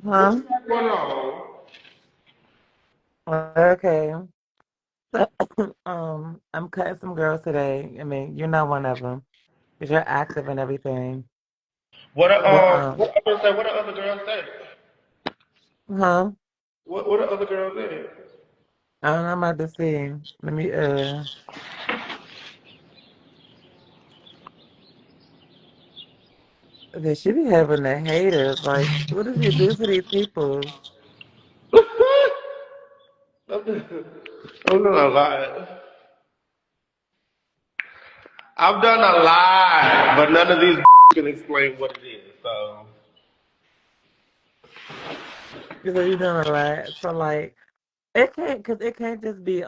Huh? What's going on? Okay. So, I'm cutting some girls today. I mean, you're not one of them because you're active and everything. But What the other girls say? huh? What the other girls say? I don't know. I'm about to see. Let me. They should be having the haters. Like, what did you do to these people? I'm not a lot. I've done a lot, but none of these can explain what it is. So So you doing a lot. So like, it can't just be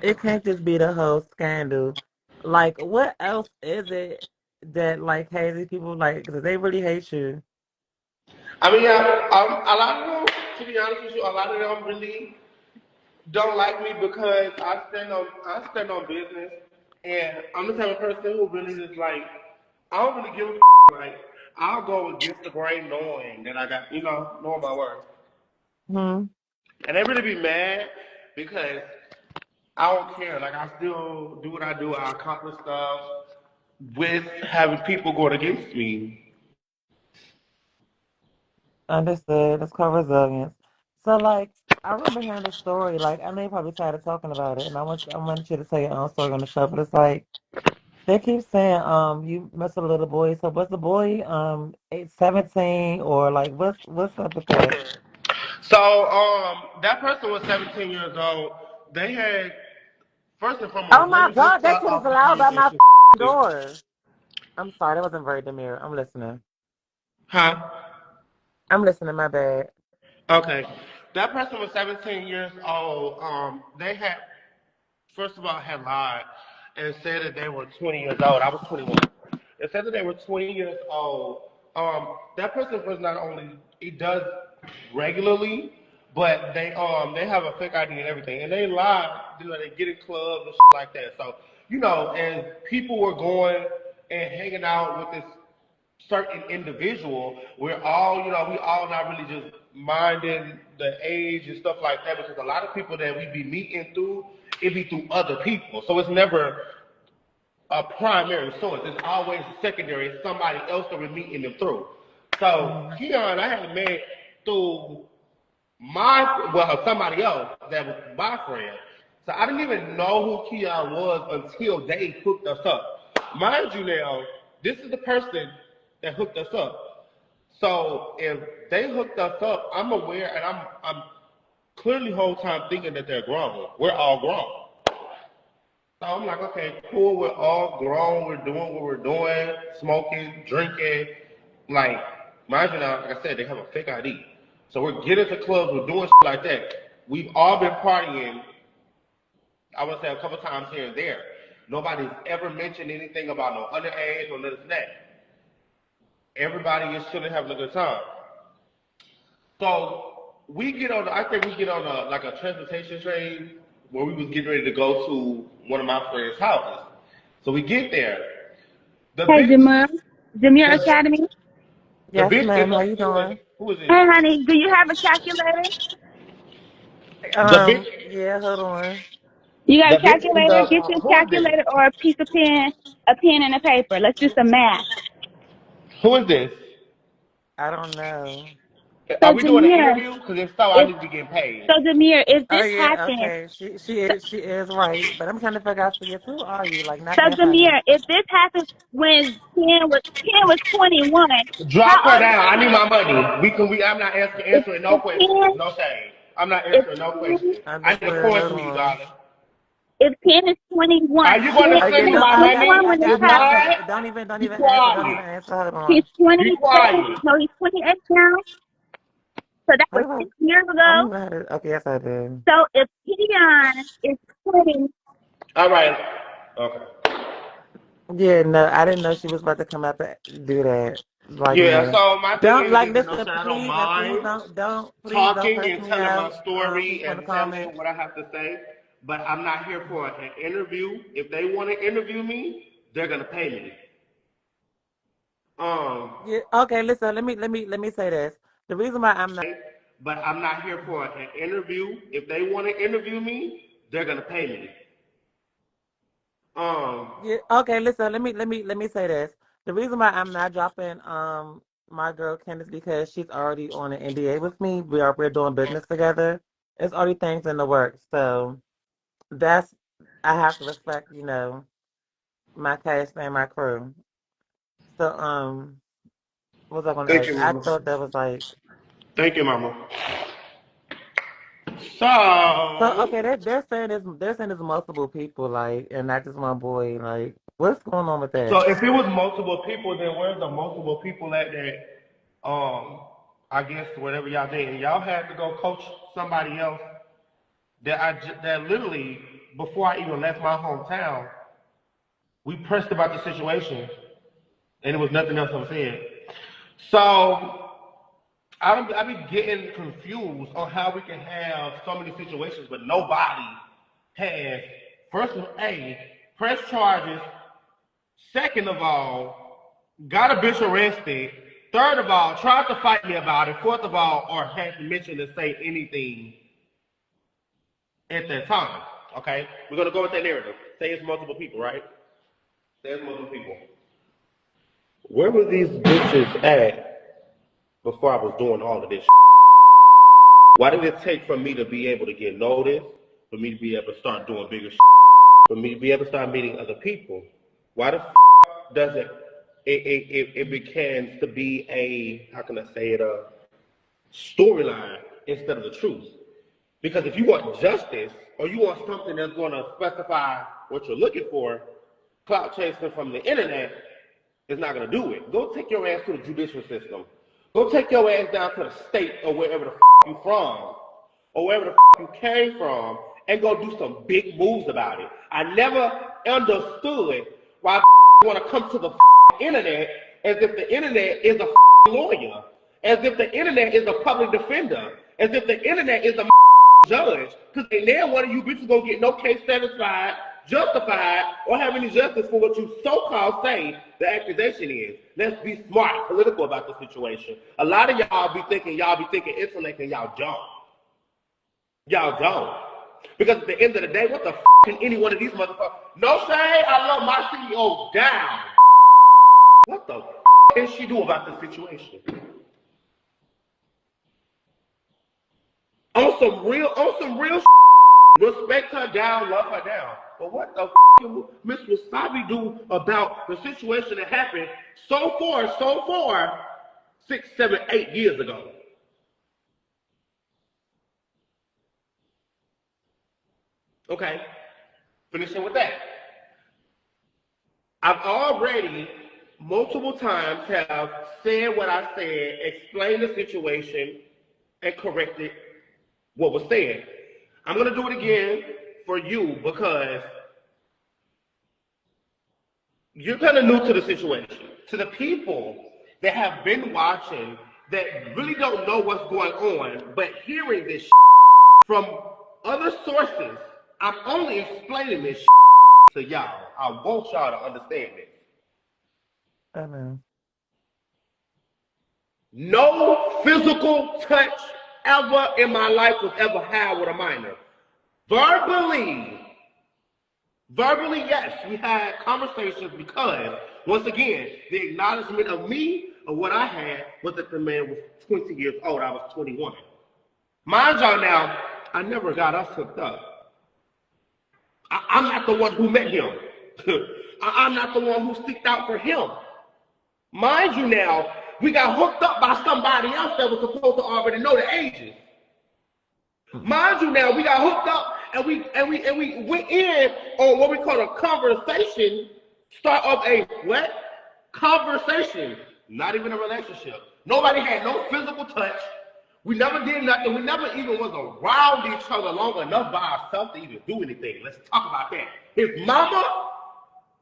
it can't just be the whole scandal. Like, what else is it that like hazy people like? Because they really hate you. I mean, yeah, a lot of them, to be honest with you, a lot of them really don't like me because I stand on business, and I'm the type of person who really just like I don't really give a like I'll go against the grain knowing that I got knowing my worth, Hmm. and they really be mad because I don't care. Like I still do what I do. I accomplish stuff with having people going against me. Understood. It's called resilience. So like, I remember hearing the story. Like, I know you probably tired of talking about it, and I want you to tell your own story on the show. But it's like they keep saying you mess with a little boy. So what's the boy 17 or like what's up with that? So that person was 17 years old. They had first and Oh foremost, let my me just God, that start kid is off the loud by my conversation. door. I'm sorry, that wasn't very demure. I'm listening. Huh? I'm listening, my bad. Okay. That person was 17 years old. They had, first of all, had lied and said that they were 20 years old. I was 21. They said that they were 20 years old. That person was not only, he does regularly, but they have a fake ID and everything. And they lie, they get in clubs and shit like that. So, and people were going and hanging out with this certain individual, we all not really just minding the age and stuff like that because a lot of people that we be meeting through, it be through other people. So it's never a primary source. It's always secondary. It's somebody else that we're meeting them through. So Mm. Keon, I had met through somebody else that was my friend. So I didn't even know who Keon was until they hooked us up. Mind you now, this is the person that hooked us up. So if they hooked us up, I'm aware and I'm clearly whole time thinking that they're grown. We're all grown. So I'm like, okay, cool, we're all grown, we're doing what we're doing, smoking, drinking. Like, mind you now, like I said, they have a fake ID. So we're getting to clubs, we're doing shit like that. We've all been partying, I would say a couple times here and there. Nobody's ever mentioned anything about no underage or none of that. Everybody is chilling, having a good time. So I think we get on like a transportation train where we was getting ready to go to one of my friend's houses. So we get there. The Hey, bitch, Demure the, Academy. the Yes, bitch ma'am. ended How up, you anyway, doing? who is Hey, it? honey, do you have a calculator? The bitch, Yeah, hold on. You got the a bitch ended calculator? up, Get you a who is this? calculator or a piece of a pen and a paper. Let's do some math. Who is this? I don't know. Are So, we doing an Demure, interview? Because if so, I if need to be getting paid. Demure, if Oh this yeah, happened, okay. She is right, but I'm trying to figure out. Yes, who are you? Like, not so being funny. Demure, if this happened when Ken was 21, Drop how her old is down. I need Ken? my money. I'm not If answering no if questions. Ken No shame. I'm not if answering no Ken questions. I need a Understood. coin Hold from you, on. darling. if Ken is 21, Are you going to Ken send Okay, me is don't. my money? 21 I when this If got you. happened. not, Okay, don't be even answer. Don't quiet. even answer. Hold He's on. 27. Be quiet. No, he's 28 now. So that How was do I? 6 years I don't ago. even know how to. Okay, yes, I did. So if Keon is 20, All right. Okay. Yeah, no, I didn't know she was about to come out to do that. Like, Yeah, no, so my thing don't is, like you know, listen. I don't Please, please mind don't talking cuss and me telling my out. story People in and the saying comments. what I have to say, but I'm not here for an interview. If they want to interview me, they're gonna pay me. Um, Yeah. Okay. Listen. Let me say this. The reason why I'm not. But I'm not here for an interview. If they want to interview me, they're gonna pay me. Yeah, okay, listen, let me say this. The reason why I'm not dropping my girl Candace because she's already on an NDA with me. We're doing business together. It's already things in the works. So that's I have to respect, my cast and my crew. So what was I gonna Thank ask? you, I Mama. thought that was like Thank you, Mama. so So, okay, they're saying it's multiple people, like, and not just one boy, like what's going on with so that? if it was multiple people, then where's the multiple people at that? I guess whatever y'all did, and y'all had to go coach somebody else that literally before I even left my hometown, we pressed about the situation, and it was nothing else I'm saying. So I be getting confused on how we can have so many situations, but nobody has first of all, press charges. Second of all, got a bitch arrested. Third of all, tried to fight me about it. Fourth of all, or had permission to say anything at that time. Okay, we're gonna go with that narrative. Say it's multiple people, right? Say it's multiple people. Where were these bitches at before I was doing all of this? Why did it take for me to be able to get noticed, for me to be able to start doing bigger for me to be able to start meeting other people? Why the does it begins to be a, how can I say it, a storyline instead of the truth? Because if you want justice or you want something that's going to specify what you're looking for, clout chasing from the internet is not going to do it. Go take your ass to the judicial system. Go take your ass down to the state or wherever the you from, or wherever the you came from, and go do some big moves about it. I never understood why want to come to the internet as if the internet is a lawyer, as if the internet is a public defender, as if the internet is a judge, because then one of you bitches gonna get no case satisfied, justified, or have any justice for what you so-called say the accusation is. Let's be smart, political about the situation. A lot of y'all be thinking intellect, and y'all don't. Y'all don't. Because at the end of the day, what the can any one of these motherfuckers? No shade, I love my CEO down. What the can she do about the situation? On some real respect her down, love her down. But what the can Miss Wasabi do about the situation that happened so far, 6, 7, 8 years ago? Okay, finishing with that. I've already multiple times have said what I said, explained the situation, and corrected what was said. I'm going to do it again for you because you're kind of new to the situation. To the people that have been watching that really don't know what's going on, but hearing this from other sources, I'm only explaining this to y'all. I want y'all to understand this. I know. No physical touch ever in my life was ever had with a minor. Verbally, yes, we had conversations because, once again, the acknowledgement of me, of what I had, was that the man was 20 years old. I was 21. Mind y'all now, I never got us hooked up. I'm not the one who met him. I'm not the one who sticked out for him. Mind you now, we got hooked up by somebody else that was supposed to already know the ages. Mind you now, we got hooked up and we went in on what we call a conversation, start of a what? Conversation. Not even a relationship. Nobody had no physical touch. We never did nothing. We never even was around each other long enough by ourselves to even do anything. Let's talk about that. His mama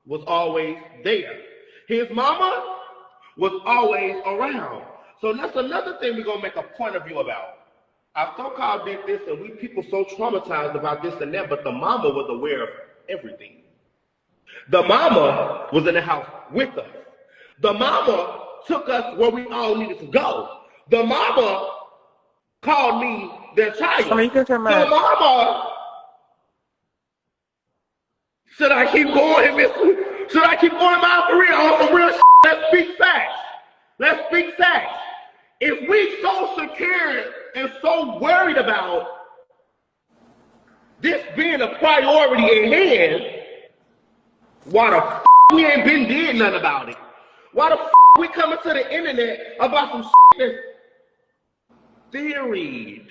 was always there. His mama was always around. So that's another thing we're gonna make a point of view about. I so-called did this, and we people so traumatized about this and that, but the mama was aware of everything. The mama was in the house with us. The mama took us where we all needed to go. The mama called me their child. I mean, you can come So out. mama, should I keep going? Should I keep going my career on some real shit? Let's speak facts. Let's speak facts. If we so secure and so worried about this being a priority at hand, why the f we ain't been did nothing about it? Why the f we coming to the internet about some shit that's theoried?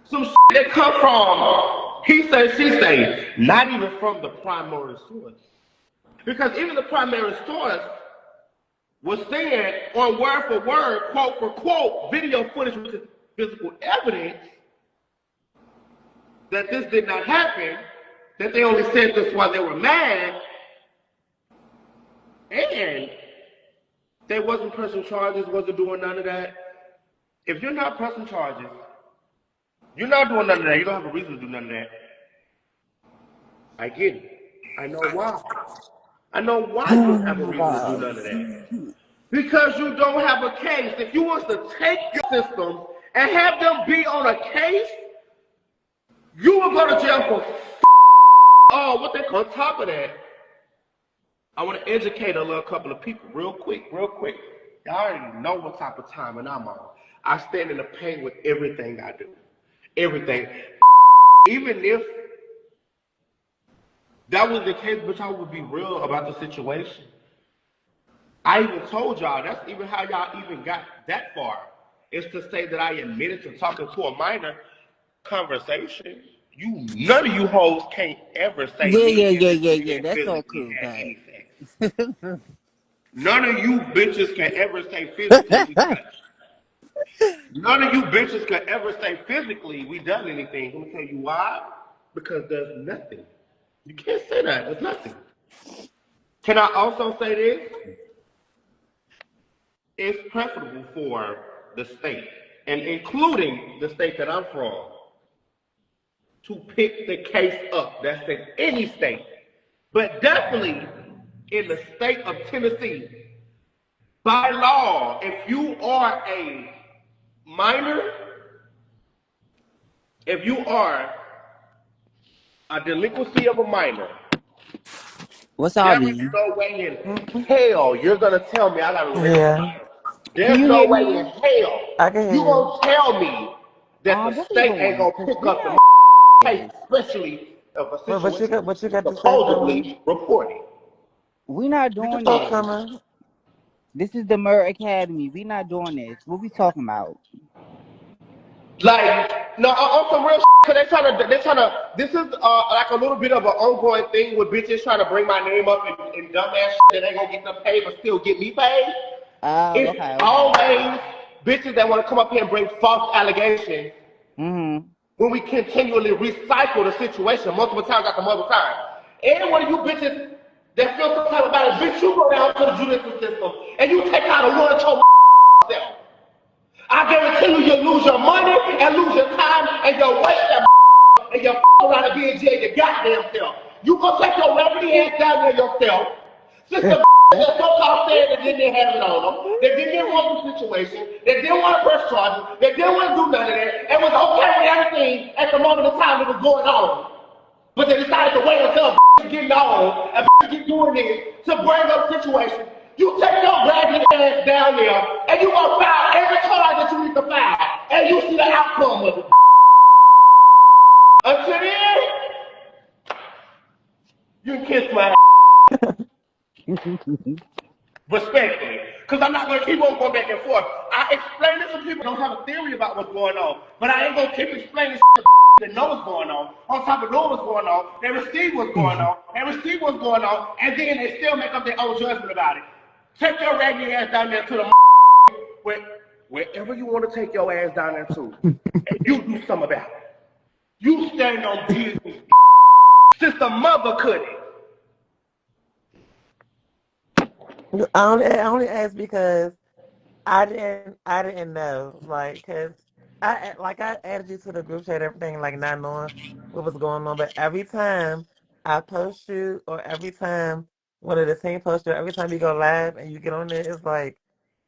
Some shit that come from he say, she say, not even from the primary source. Because even the primary source was saying on word for word, quote for quote, video footage with physical evidence that this did not happen, that they only said this while they were mad, and they wasn't pressing charges, wasn't doing none of that. If you're not pressing charges, you're not doing none of that, you don't have a reason to do none of that. I get it. I know why. I know why you don't have a reason to do none of that. Because you don't have a case. If you want to take your system and have them be on a case, you will go to jail for what they call. On top of that, I want to educate a little couple of people real quick. Y'all already know what type of time and I'm on. I stand in the pain with everything I do. Everything. Even if that was the case, but y'all would be real about the situation. I even told y'all, that's even how y'all even got that far, is to say that I admitted to talking to a minor. Conversation. None of you hoes can't ever say Yeah. That's all cool, but none of you bitches can ever say physically we touched. None of you bitches can ever say physically we done anything. Let me tell you why. Because there's nothing. You can't say that. There's nothing. Can I also say this? It's preferable for the state, and including the state that I'm from, to pick the case up. That's in any state. But definitely in the state of Tennessee, by law, if you are a minor, if you are a delinquency of a minor, what's all there is these? no way in hell you're going to tell me I got to rent. Yeah, There's you no hear way me? in hell I can hear you you. going to tell me that the What are you state ain't doing? going to 'Cause pick we up not the case, especially of a situation But you got to say something. supposedly reported. we not You can doing talk, this. Summer. This is the Murder Academy. We not doing this. What we talking about? Like, no, on some real shit, cause they trying to, this is like a little bit of an ongoing thing with bitches trying to bring my name up in dumbass shit that ain't gonna get them paid but still get me paid. Oh, It's okay. always bitches that want to come up here and bring false allegations Mm-hmm. when we continually recycle the situation multiple times after multiple times. Any one of you bitches that feel some type about it, bitch, you go down to the judicial system and you take out a one toe self. I guarantee you, you'll lose your money and lose your time and you'll waste that and you'll around and be in jail your goddamn self. You gonna take your raggedy ass down there yourself. Since the that so-called said that they didn't have it on them, they didn't want the situation, they didn't want to press charges, they didn't want to do none of that, and was okay with everything at the moment of time it was going on. But they decided to wait until getting on and get doing this to bring up situations. You take your raggedy ass down there and you gonna file every charge that you need to file, and you see the outcome of it. Until then, you can kiss my ass. Respectfully. Because I'm not going to keep on going back and forth. I explain this to people who don't have a theory about what's going on. But I ain't going to keep explaining to that know what's going on top of knowing what's going on, they receive what's going on, and then they still make up their own judgment about it. Take your raggedy ass down there to the wherever you want to take your ass down there to, and you do something about it. You stand on business. Since the mother couldn't. I only asked because I didn't know, like, cause I added you to the group chat, everything, like not knowing what was going on. But every time I post you, or every time one of the team posts you, every time you go live and you get on there, it's like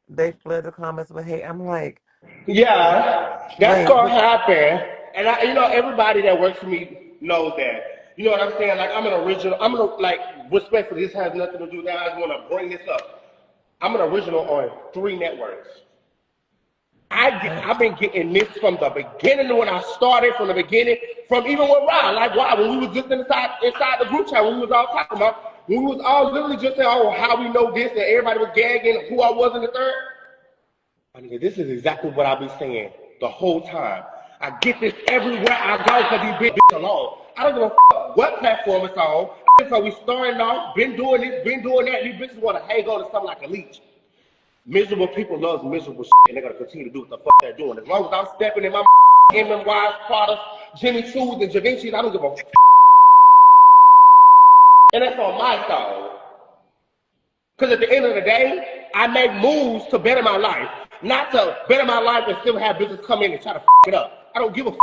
they flood the comments with hate. I'm like, Yeah, that's wait, gonna but happen. And everybody that works for me knows that. You know what I'm saying? Like, I'm an original. Like, respectfully, this has nothing to do with that. I just want to bring this up. I'm an original on 3 networks. I've been getting this from the beginning when I started, from the beginning, from even with Rod. Like, why? When we was just inside the group chat, when we was all talking about, when we was all literally just saying, oh, how we know this, and everybody was gagging who I was in the third. I mean, this is exactly what I've been saying the whole time. I get this everywhere I go because these bitches alone. I don't give a fuck what platform it's on. So we starting off, been doing this, been doing that. These bitches want to hang on to something like a leech. Miserable people love miserable shit, and they're going to continue to do what the fuck they're doing. As long as I'm stepping in my MMY's products, Jimmy Choo's, and Javinci's, I don't give a fuck. And that's on my side. Because at the end of the day, I make moves to better my life. Not to better my life and still have business come in and try to fuck it up. I don't give a fuck.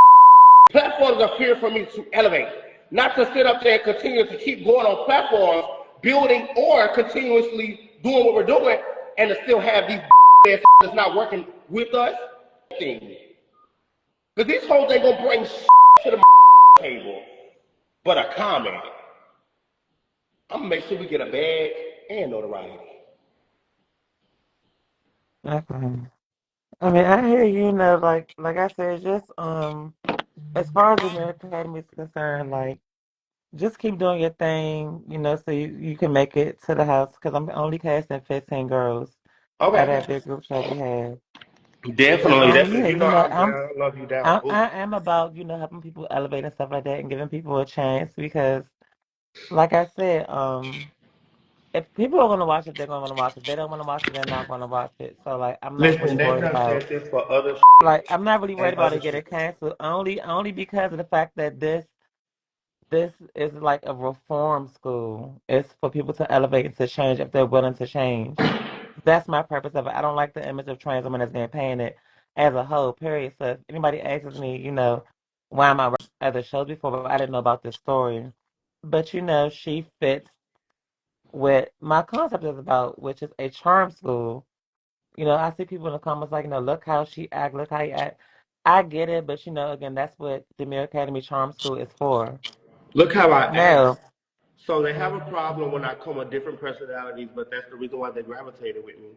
Platforms are here for me to elevate. Not to sit up there and continue to keep going on platforms, building or continuously doing what we're doing, and to still have these that's not working with us. Because these hoes ain't gonna bring to the table, but a comment. I'm gonna make sure we get a bag and notoriety. okay. I mean, I hear like I said, just as far as the American Academy is concerned, like just keep doing your thing, so you can make it to the house. Because I'm only casting 15 girls out of Okay. that big group chat we had. But Definitely, definitely. yeah, You know I'm down. I love you down. Ooh. I am about helping people elevate and stuff like that and giving people a chance because, like I said, if people are gonna watch it, they're gonna watch it. If they don't want to watch it, they're not gonna watch it. So like, I'm not really Listen, they worried have about. said this for other Like, I'm not really worried and about other it shit. getting canceled. Only because of the fact that this is like a reform school. It's for people to elevate and to change if they're willing to change. That's my purpose of it. I don't like the image of trans women as being painted as a whole, period. So if anybody asks me, why am I watching other shows before, but I didn't know about this story. But she fits what my concept is about, which is a charm school. I see people in the comments like, look how she act, look how you act. I get it, but again, that's what the Demure Academy Charm School is for. Look how I act. No. So they have a problem when I come with different personalities, but that's the reason why they gravitated with me.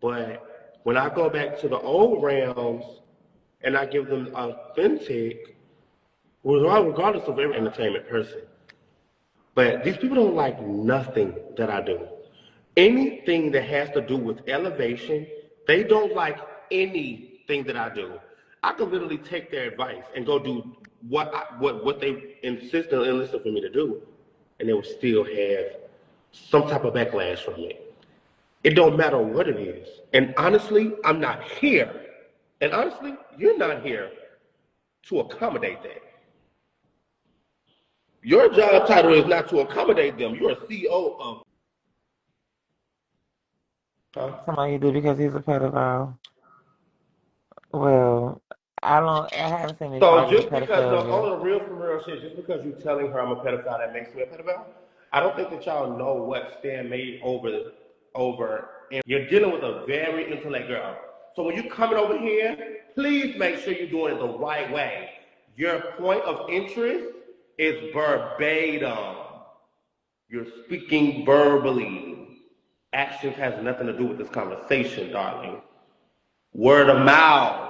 But when I go back to the old realms and I give them authentic, regardless of every entertainment person. But these people don't like nothing that I do. Anything that has to do with elevation, they don't like anything that I do. I could literally take their advice and go do what they insist and enlist for me to do, and they will still have some type of backlash from it. It don't matter what it is. And honestly, I'm not here. And honestly, you're not here to accommodate that. Your job title is not to accommodate them. You're a CEO of. Huh? Somebody you do because he's a pedophile. Well, I haven't seen any So charges of just because, no, pedophilia. on the real from real shit, just because you're telling her I'm a pedophile, that makes me a pedophile. I don't think that y'all know what Stan made over. And you're dealing with a very intellect girl. So when you're coming over here, please make sure you're doing it the right way. Your point of interest is verbatim. You're speaking verbally. Actions has nothing to do with this conversation, darling. Word of mouth.